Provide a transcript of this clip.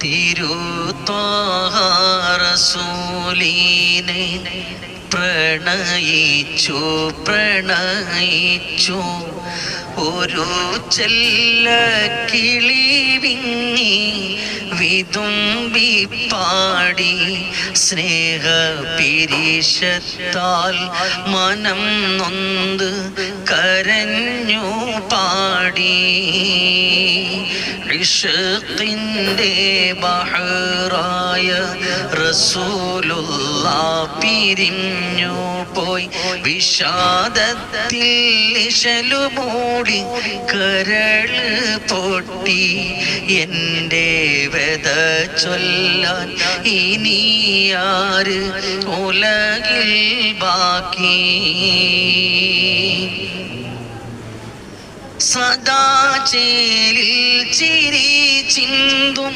തിരുത്വാഹ റസൂലിനെ പ്രണയിച്ചു ഒരു ചെല്ല കിളി വിങ്ങി വിതുമ്പി പാടി സ്നേഹപിരിശത്താൽ മനം നൊന്ത് കരഞ്ഞു പാടി. ഇശ്ഖിന്റെ ബഹറായ റസൂലുള്ളാഹ് പിരിഞ്ഞു പോയി. വിഷാദത്തിൽ ഇശലുമൂടി കരള് പൊട്ടി. എൻ്റെ വ്യത ചൊല്ലാൻ ഇനിയാര് ഉലകിൽ ബാക്കി. സദാ ചേലിൽ ചിരി ചിന്തും